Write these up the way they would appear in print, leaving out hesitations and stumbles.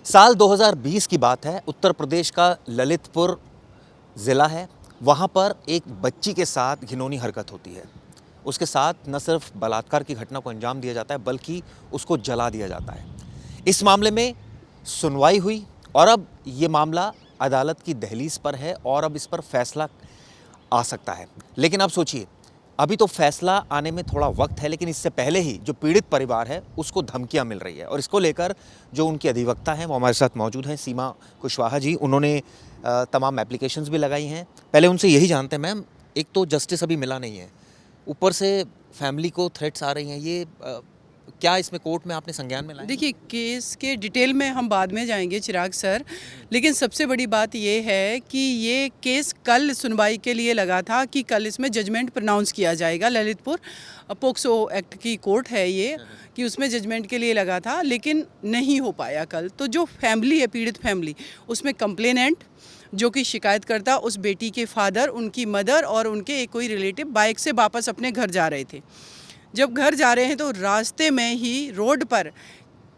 साल 2020 की बात है। उत्तर प्रदेश का ललितपुर ज़िला है। वहाँ पर एक बच्ची के साथ घिनौनी हरकत होती है। उसके साथ न सिर्फ बलात्कार की घटना को अंजाम दिया जाता है बल्कि उसको जला दिया जाता है। इस मामले में सुनवाई हुई और अब ये मामला अदालत की दहलीज पर है और अब इस पर फैसला आ सकता है। लेकिन अब सोचिए, अभी तो फैसला आने में थोड़ा वक्त है, लेकिन इससे पहले ही जो पीड़ित परिवार है उसको धमकियां मिल रही है और इसको लेकर जो उनकी अधिवक्ता हैं वो हमारे साथ मौजूद हैं, सीमा कुशवाहा जी। उन्होंने तमाम एप्लीकेशंस भी लगाई हैं। पहले उनसे यही जानते हैं मैम, एक तो जस्टिस अभी मिला नहीं है, ऊपर से फैमिली को थ्रेट्स आ रही हैं, ये क्या इसमें कोर्ट में आपने संज्ञान में लाया? देखिए, केस के डिटेल में हम बाद में जाएंगे चिराग सर, लेकिन सबसे बड़ी बात ये है कि ये केस कल सुनवाई के लिए लगा था कि कल इसमें जजमेंट प्रोनाउंस किया जाएगा। ललितपुर पोक्सो एक्ट की कोर्ट है ये, कि उसमें जजमेंट के लिए लगा था, लेकिन नहीं हो पाया कल। तो जो फैमिली है, पीड़ित फैमिली, उसमें कंप्लेनेंट जो कि शिकायतकर्ता, उस बेटी के फादर, उनकी मदर और उनके एक कोई रिलेटिव बाइक से वापस अपने घर जा रहे थे। जब घर जा रहे हैं तो रास्ते में ही रोड पर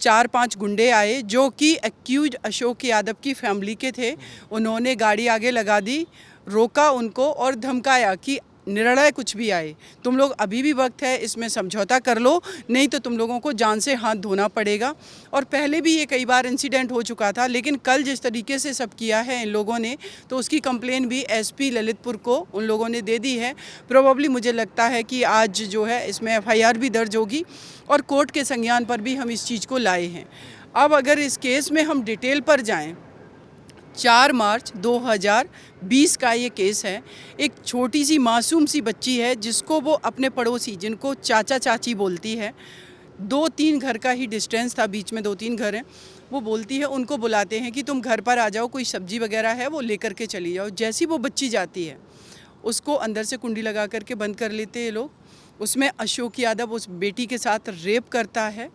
4-5 गुंडे आए जो कि एक्यूज अशोक यादव की फैमिली के थे। उन्होंने गाड़ी आगे लगा दी, रोका उनको और धमकाया कि निर्णय कुछ भी आए, तुम लोग अभी भी वक्त है, इसमें समझौता कर लो, नहीं तो तुम लोगों को जान से हाथ धोना पड़ेगा। और पहले भी ये कई बार इंसिडेंट हो चुका था, लेकिन कल जिस तरीके से सब किया है इन लोगों ने, तो उसकी कंप्लेन भी एसपी ललितपुर को उन लोगों ने दे दी है। प्रोबेबली मुझे लगता है कि आज जो है इसमें एफआईआर भी दर्ज होगी और कोर्ट के संज्ञान पर भी हम इस चीज़ को लाए हैं। अब अगर इस केस में हम डिटेल पर जाएं, 4 मार्च 2020 का ये केस है। एक छोटी सी मासूम सी बच्ची है जिसको वो अपने पड़ोसी, जिनको चाचा चाची बोलती है, 2-3 घर का ही डिस्टेंस था, बीच में 2-3 घर हैं, वो बोलती है, उनको बुलाते हैं कि तुम घर पर आ जाओ, कोई सब्जी वगैरह है वो लेकर के चली जाओ। जैसी वो बच्ची जाती है, उसको अंदर से कुंडी लगा करके बंद कर लेते हैं लोग। उसमें अशोक यादव उस बेटी के साथ रेप करता है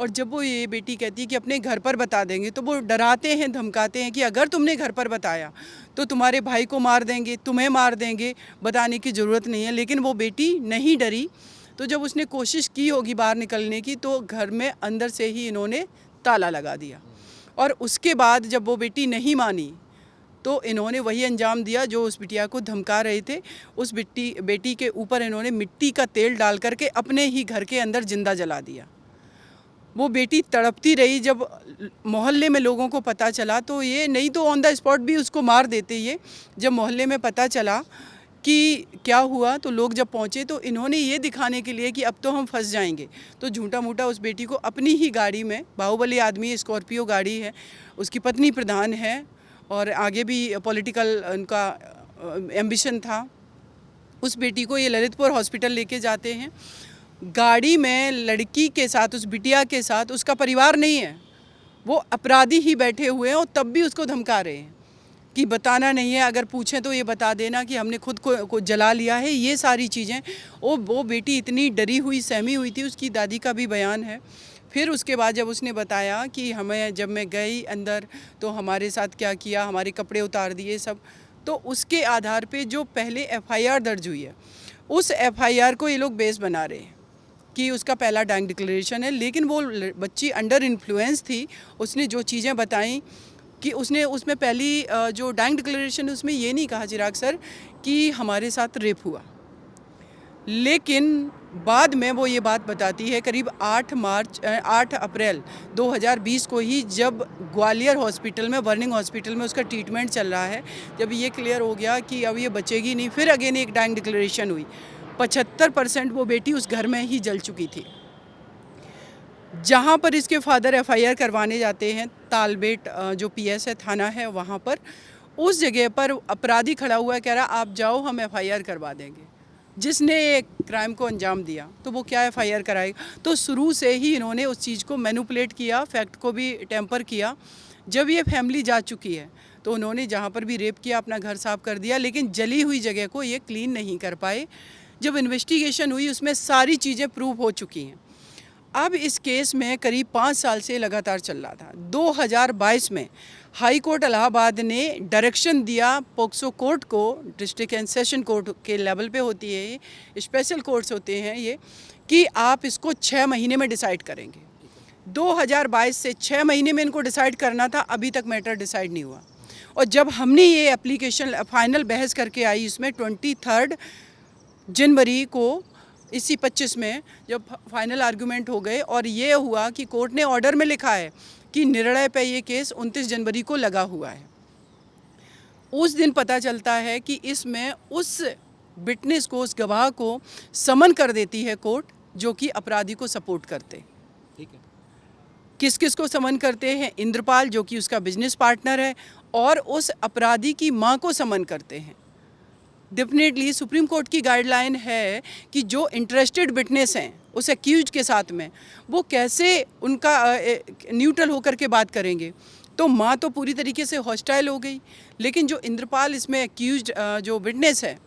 और जब वो ये बेटी कहती है कि अपने घर पर बता देंगे, तो वो डराते हैं, धमकाते हैं कि अगर तुमने घर पर बताया तो तुम्हारे भाई को मार देंगे, तुम्हें मार देंगे, बताने की ज़रूरत नहीं है। लेकिन वो बेटी नहीं डरी। तो जब उसने कोशिश की होगी बाहर निकलने की, तो घर में अंदर से ही इन्होंने ताला लगा दिया और उसके बाद जब वो बेटी नहीं मानी तो इन्होंने वही अंजाम दिया जो उस बिटिया को धमका रहे थे। उस बेटी के ऊपर इन्होंने मिट्टी का तेल डाल करके अपने ही घर के अंदर जिंदा जला दिया। वो बेटी तड़पती रही। जब मोहल्ले में लोगों को पता चला तो ये नहीं तो ऑन द स्पॉट भी उसको मार देते। ये जब मोहल्ले में पता चला कि क्या हुआ, तो लोग जब पहुँचे तो इन्होंने ये दिखाने के लिए कि अब तो हम फंस जाएंगे, तो झूठा मूठा उस बेटी को अपनी ही गाड़ी में, बाहुबली आदमी, स्कॉर्पियो गाड़ी है, उसकी पत्नी प्रधान है और आगे भी पॉलिटिकल उनका एम्बिशन था, उस बेटी को ये ललितपुर हॉस्पिटल लेके जाते हैं। गाड़ी में लड़की के साथ, उस बिटिया के साथ उसका परिवार नहीं है, वो अपराधी ही बैठे हुए हैं और तब भी उसको धमका रहे हैं कि बताना नहीं है, अगर पूछें तो ये बता देना कि हमने खुद को जला लिया है। ये सारी चीज़ें, वो बेटी इतनी डरी हुई, सहमी हुई थी। उसकी दादी का भी बयान है। फिर उसके बाद जब उसने बताया कि हमें, जब मैं गई अंदर तो हमारे साथ क्या किया, हमारे कपड़े उतार दिए सब, तो उसके आधार पे जो पहले एफआईआर दर्ज हुई है, उस एफआईआर को ये लोग बेस बना रहे हैं कि उसका पहला डैंग डिक्लेरेशन है। लेकिन वो बच्ची अंडर इन्फ्लुएंस थी। उसने जो चीज़ें बताई कि उसने उसमें पहली जो डैंग डिक्लेरेशन, उसमें ये नहीं कहा चिराग सर कि हमारे साथ रेप हुआ, लेकिन बाद में वो ये बात बताती है करीब 8 अप्रैल 2020 को ही, जब ग्वालियर हॉस्पिटल में, वर्निंग हॉस्पिटल में उसका ट्रीटमेंट चल रहा है, जब ये क्लियर हो गया कि अब ये बचेगी नहीं, फिर अगेन एक डैंग डिक्लेरेशन हुई। 75% वो बेटी उस घर में ही जल चुकी थी। जहाँ पर इसके फादर एफआईआर करवाने जाते हैं, तालबेट जो पीएस है, थाना है, वहाँ पर उस जगह पर अपराधी खड़ा हुआ है, कह रहा आप जाओ, हम एफआईआर करवा देंगे। जिसने क्राइम को अंजाम दिया तो वो क्या एफआईआर कराएगा। तो शुरू से ही इन्होंने उस चीज़ को मैनिपुलेट किया, फैक्ट को भी टेम्पर किया। जब ये फैमिली जा चुकी है तो उन्होंने जहाँ पर भी रेप किया अपना घर साफ कर दिया, लेकिन जली हुई जगह को ये क्लीन नहीं कर पाए। जब इन्वेस्टिगेशन हुई उसमें सारी चीज़ें प्रूव हो चुकी हैं। अब इस केस में करीब 5 साल से लगातार चल रहा था। 2022 में हाई कोर्ट इलाहाबाद ने डायरेक्शन दिया पोक्सो कोर्ट को, डिस्ट्रिक्ट एंड सेशन कोर्ट के लेवल पे होती है ये, स्पेशल कोर्ट्स होते हैं ये, कि आप इसको 6 महीने में डिसाइड करेंगे। 2022 से 6 महीने में इनको डिसाइड करना था, अभी तक मैटर डिसाइड नहीं हुआ। और जब हमने ये एप्लीकेशन फाइनल बहस करके आई, इसमें 23 जनवरी को इसी 25 में जब फाइनल आर्गूमेंट हो गए और ये हुआ कि कोर्ट ने ऑर्डर में लिखा है कि निर्णय पे ये केस 29 जनवरी को लगा हुआ है। उस दिन पता चलता है कि इसमें उस विटनेस को, उस गवाह को समन कर देती है कोर्ट, जो कि अपराधी को सपोर्ट करते। ठीक है। किस किस को समन करते हैं? इंद्रपाल, जो कि उसका बिजनेस पार्टनर है, और उस अपराधी की मां को समन करते हैं। डेफिनेटली सुप्रीम कोर्ट की गाइडलाइन है कि जो इंटरेस्टेड विटनेस हैं उस एक्यूज के साथ में, वो कैसे उनका न्यूट्रल होकर के बात करेंगे। तो माँ तो पूरी तरीके से हॉस्टाइल हो गई, लेकिन जो इंद्रपाल इसमें एक्यूज जो विटनेस है,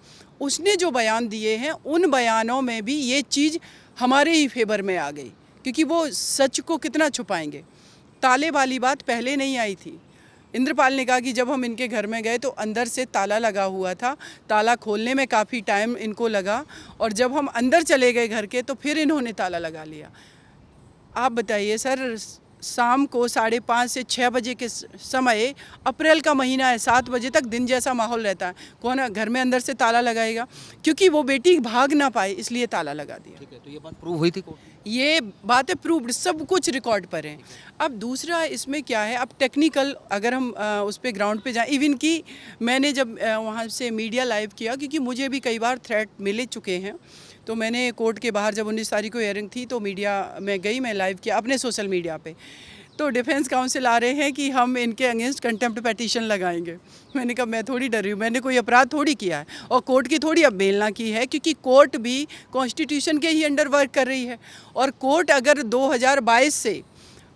उसने जो बयान दिए हैं, उन बयानों में भी ये चीज़ हमारे ही फेवर में आ गई, क्योंकि वो सच को कितना छुपाएंगे। ताले वाली बात पहले नहीं आई थी। इंद्रपाल ने कहा कि जब हम इनके घर में गए तो अंदर से ताला लगा हुआ था, ताला खोलने में काफ़ी टाइम इनको लगा, और जब हम अंदर चले गए घर के तो फिर इन्होंने ताला लगा लिया। आप बताइए सर, शाम को 5:30 से 6 बजे के समय, अप्रैल का महीना है, 7 बजे तक दिन जैसा माहौल रहता है, कौन घर में अंदर से ताला लगाएगा? क्योंकि वो बेटी भाग ना पाए इसलिए ताला लगा दिया। ठीक है, तो ये बात प्रूव हुई थी कोर्ट में? ये बातें प्रूव्ड, सब कुछ रिकॉर्ड पर है। अब दूसरा इसमें क्या है, अब टेक्निकल अगर हम उस पे ग्राउंड पे जाएं, इवन कि मैंने जब वहाँ से मीडिया लाइव किया, क्योंकि मुझे भी कई बार थ्रेट मिले चुके हैं, तो मैंने कोर्ट के बाहर जब 19 तारीख को हियरिंग थी तो मीडिया में गई, मैं लाइव किया अपने सोशल मीडिया पे। तो डिफेंस काउंसिल आ रहे हैं कि हम इनके अगेंस्ट कंटेम्प्ट पेटिशन लगाएंगे। मैंने कहा मैं थोड़ी डर रही हूँ, मैंने कोई अपराध थोड़ी किया है, और कोर्ट की थोड़ी अवहेलना की है, क्योंकि कोर्ट भी कॉन्स्टिट्यूशन के ही अंडर वर्क कर रही है। और कोर्ट अगर 2022 से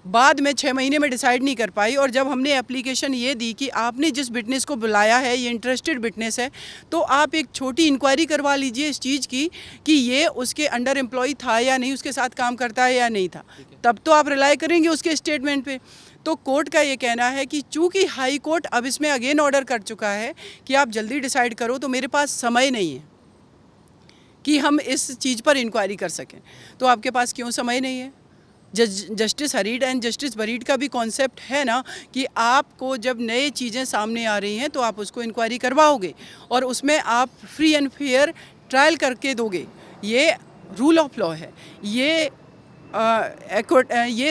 बाद में 6 महीने में डिसाइड नहीं कर पाई, और जब हमने एप्लीकेशन ये दी कि आपने जिस विटनेस को बुलाया है ये इंटरेस्टेड विटनेस है, तो आप एक छोटी इंक्वायरी करवा लीजिए इस चीज़ की कि ये उसके अंडर एम्प्लॉय था या नहीं, उसके साथ काम करता है या नहीं था, तब तो आप रिलाई करेंगे उसके स्टेटमेंट पे। तो कोर्ट का ये कहना है कि चूँकि हाई कोर्ट अब इसमें अगेन ऑर्डर कर चुका है कि आप जल्दी डिसाइड करो, तो मेरे पास समय नहीं है कि हम इस चीज़ पर इंक्वायरी कर सकें। तो आपके पास क्यों समय नहीं है? Justice hurried and justice buried का भी कॉन्सेप्ट है ना कि आपको जब नए चीज़ें सामने आ रही हैं तो आप उसको इंक्वायरी करवाओगे, और उसमें आप फ्री एंड फेयर ट्रायल करके दोगे। ये रूल ऑफ लॉ है, ये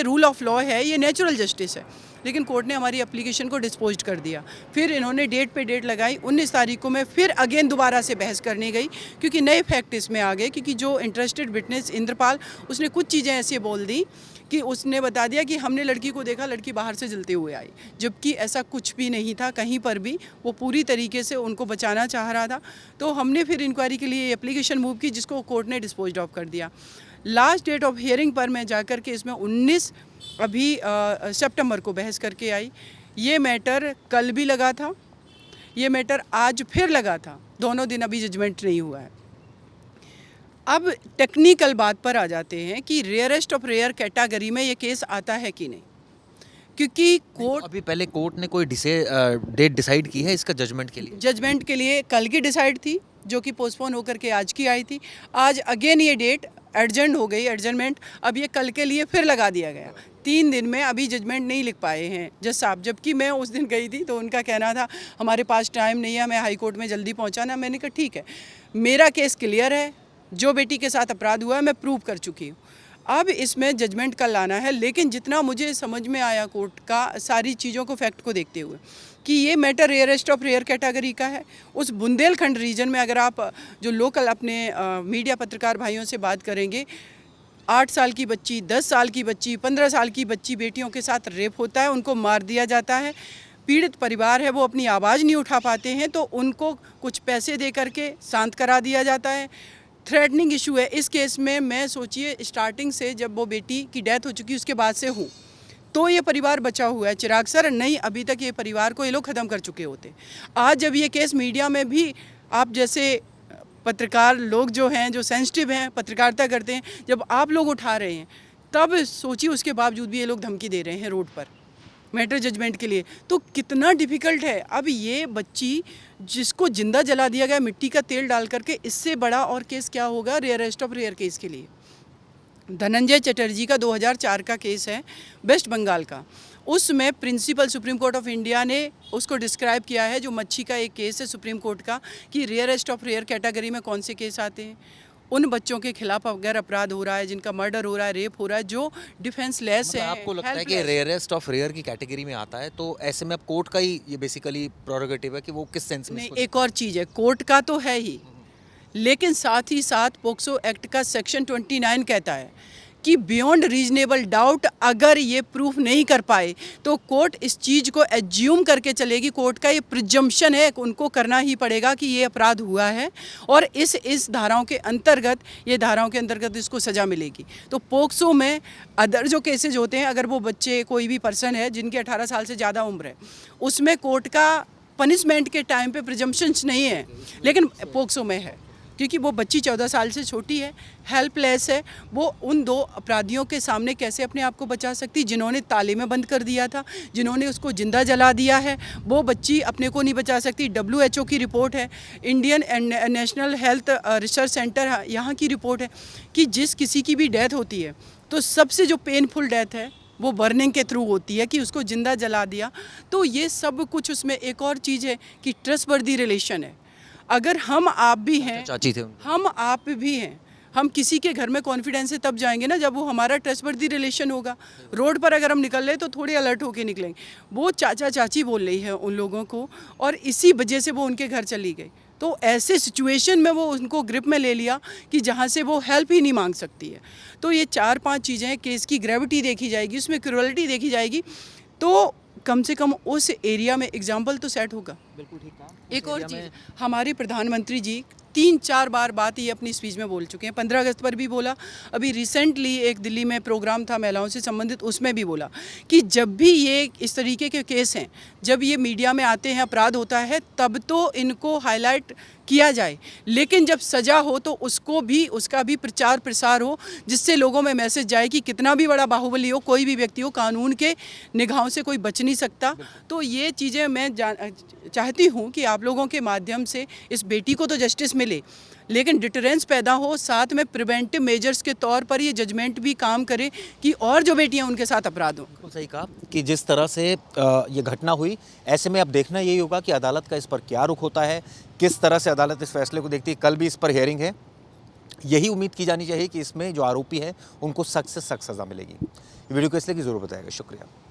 रूल ऑफ लॉ है, ये नेचुरल जस्टिस है। लेकिन कोर्ट ने हमारी एप्लीकेशन को डिस्पोज कर दिया। फिर इन्होंने डेट पे डेट लगाई, 19 तारीख को मैं फिर अगेन दोबारा से बहस करने गई, क्योंकि नए फैक्ट इसमें आ गए। क्योंकि जो इंटरेस्टेड विटनेस इंद्रपाल, उसने कुछ चीज़ें ऐसी बोल दी कि उसने बता दिया कि हमने लड़की को देखा, लड़की बाहर से जलते हुए आई, जबकि ऐसा कुछ भी नहीं था कहीं पर भी। वो पूरी तरीके से उनको बचाना चाह रहा था। तो हमने फिर इंक्वायरी के लिए एप्लीकेशन मूव की, जिसको कोर्ट ने डिस्पोज ऑफ कर दिया। लास्ट डेट ऑफ हियरिंग पर मैं जाकर के इसमें 19 अभी सितंबर को बहस करके आई। ये मैटर कल भी लगा था, ये मैटर आज फिर लगा था, दोनों दिन अभी जजमेंट नहीं हुआ है। अब टेक्निकल बात पर आ जाते हैं कि रेयरेस्ट ऑफ रेयर कैटेगरी में ये केस आता है कि नहीं, क्योंकि कोर्ट अभी पहले कोर्ट ने कोई डेट डिसाइड की है इसका जजमेंट के लिए? जजमेंट के लिए कल की डिसाइड थी, जो कि पोस्टपोन होकर के आज की आई थी। आज अगेन ये डेट एडजर्न हो गई, एडजर्नमेंट अब ये कल के लिए फिर लगा दिया गया। 3 दिन में अभी जजमेंट नहीं लिख पाए हैं जज साहब, जबकि मैं उस दिन गई थी तो उनका कहना था हमारे पास टाइम नहीं है, हमें हाई कोर्ट में जल्दी पहुंचाना। मैंने कहा ठीक है, मेरा केस क्लियर है, जो बेटी के साथ अपराध हुआ है मैं प्रूव कर चुकी हूँ, अब इसमें जजमेंट कल लाना है। लेकिन जितना मुझे समझ में आया कोर्ट का, सारी चीज़ों को फैक्ट को देखते हुए, कि ये matter rarest of rare category का है। उस बुंदेलखंड रीजन में अगर आप जो लोकल अपने मीडिया पत्रकार भाइयों से बात करेंगे, 8 साल की बच्ची, 10 साल की बच्ची, 15 साल की बच्ची बेटियों के साथ रेप होता है, उनको मार दिया जाता है। पीड़ित परिवार है, वो अपनी आवाज़ नहीं उठा पाते हैं, तो उनको कुछ पैसे दे करके शांत करा दिया जाता है। थ्रेटनिंग इशू है इस केस में। मैं सोचिए स्टार्टिंग से जब वो बेटी की डेथ हो चुकी उसके बाद से हूँ, तो ये परिवार बचा हुआ है। चिराग सर, नहीं अभी तक ये परिवार को ये लोग ख़त्म कर चुके होते। आज जब ये केस मीडिया में भी, आप जैसे पत्रकार लोग जो हैं, जो सेंसिटिव हैं, पत्रकारिता करते हैं, जब आप लोग उठा रहे हैं, तब सोचिए उसके बावजूद भी ये लोग धमकी दे रहे हैं रोड पर मैटर जजमेंट के लिए, तो कितना डिफ़िकल्ट है। अब ये बच्ची जिसको जिंदा जला दिया गया मिट्टी का तेल डाल करके, इससे बड़ा और केस क्या होगा रेयरेस्ट ऑफ रेयर केस के लिए। धनंजय चटर्जी का 2004 का केस है, वेस्ट बंगाल का। उसमें principal supreme court of India ने उसको डिस्क्राइब किया है, जो मच्छी का एक केस है सुप्रीम कोर्ट का, कि रेयरेस्ट ऑफ रेयर कैटेगरी में कौन से केस आते हैं। उन बच्चों के खिलाफ अगर अपराध हो रहा है, जिनका मर्डर हो रहा है, रेप हो रहा है, जो डिफेंसलेस है, आपको लगता है कि रेयरेस्ट ऑफ रेयर की कैटेगरी में आता है, तो ऐसे में अब कोर्ट का ही ये बेसिकली प्रोरोगेटिव है कि वो किस सेंस में नहीं, इसको एक और चीज़ है, कोर्ट का तो है ही, लेकिन साथ ही साथ पोक्सो एक्ट का सेक्शन 29 कहता है कि बियॉन्ड रीजनेबल डाउट अगर ये प्रूफ नहीं कर पाए तो कोर्ट इस चीज़ को एज्यूम करके चलेगी। कोर्ट का ये प्रिजम्पशन है, उनको करना ही पड़ेगा कि ये अपराध हुआ है और इस धाराओं के अंतर्गत, ये धाराओं के अंतर्गत इसको सज़ा मिलेगी। तो पोक्सो में अदर जो केसेज होते हैं, अगर वो बच्चे, कोई भी पर्सन है जिनकी 18 साल से ज़्यादा उम्र है, उसमें कोर्ट का पनिशमेंट के टाइम पे प्रिजम्पशंस नहीं है, लेकिन पोक्सो में है, क्योंकि वो बच्ची 14 साल से छोटी है, हेल्पलेस है। वो उन दो अपराधियों के सामने कैसे अपने आप को बचा सकती, जिन्होंने ताले में बंद कर दिया था, जिन्होंने उसको जिंदा जला दिया है, वो बच्ची अपने को नहीं बचा सकती। WHO की रिपोर्ट है, Indian national health research centre यहाँ की रिपोर्ट है कि जिस किसी की भी डेथ होती है तो सबसे जो पेनफुल डेथ है वो बर्निंग के थ्रू होती है, कि उसको जिंदा जला दिया। तो ये सब कुछ, उसमें एक और चीज़ है कि ट्रस्टवर्दी रिलेशन है। अगर हम आप भी हैं, चाची थे हम आप भी हैं, हम किसी के घर में कॉन्फिडेंस से तब जाएंगे ना जब वो हमारा ट्रस्टवर्दी रिलेशन होगा। रोड पर अगर हम निकल रहे तो थोड़ी अलर्ट होके निकलेंगे। वो चाचा चाची बोल रही है उन लोगों को, और इसी वजह से वो उनके घर चली गई। तो ऐसे सिचुएशन में वो उनको ग्रिप में ले लिया कि जहाँ से वो हेल्प ही नहीं मांग सकती है। तो ये 4-5 चीज़ें हैं, केस की ग्रेविटी देखी जाएगी, उसमें क्रूरलिटी देखी जाएगी, तो कम से कम उस एरिया में एग्जाम्पल तो सेट होगा। बिल्कुल ठीक कहा। एक और चीज़, हमारे प्रधानमंत्री जी 3-4 बार बात ये अपनी स्पीच में बोल चुके हैं। 15 अगस्त पर भी बोला, अभी रिसेंटली एक दिल्ली में प्रोग्राम था महिलाओं से संबंधित, उसमें भी बोला कि जब भी ये इस तरीके के केस हैं, जब ये मीडिया में आते हैं, अपराध होता है, तब तो इनको हाईलाइट किया जाए, लेकिन जब सज़ा हो तो उसको भी, उसका भी प्रचार प्रसार हो, जिससे लोगों में मैसेज जाए कि कितना भी बड़ा बाहुबली हो, कोई भी व्यक्ति हो, कानून के निगाहों से कोई बच नहीं सकता। तो ये चीज़ें मैं चाहती हूँ कि आप लोगों के माध्यम से इस बेटी को तो जस्टिस मिले, लेकिन डिटरेंस पैदा हो, साथ में प्रिवेंटिव मेजर्स के तौर पर ये जजमेंट भी काम करे कि और जो बेटियां उनके साथ अपराध हों। बिल्कुल सही कहा कि जिस तरह से ये घटना हुई, ऐसे में अब देखना यही होगा कि अदालत का इस पर क्या रुख होता है, किस तरह से अदालत इस फैसले को देखती है। कल भी इस पर हियरिंग है, यही उम्मीद की जानी चाहिए कि इसमें जो आरोपी है उनको सख्त से सख्त सज़ा मिलेगी। ये वीडियो को इसलिए की ज़रूर बताएगा। शुक्रिया।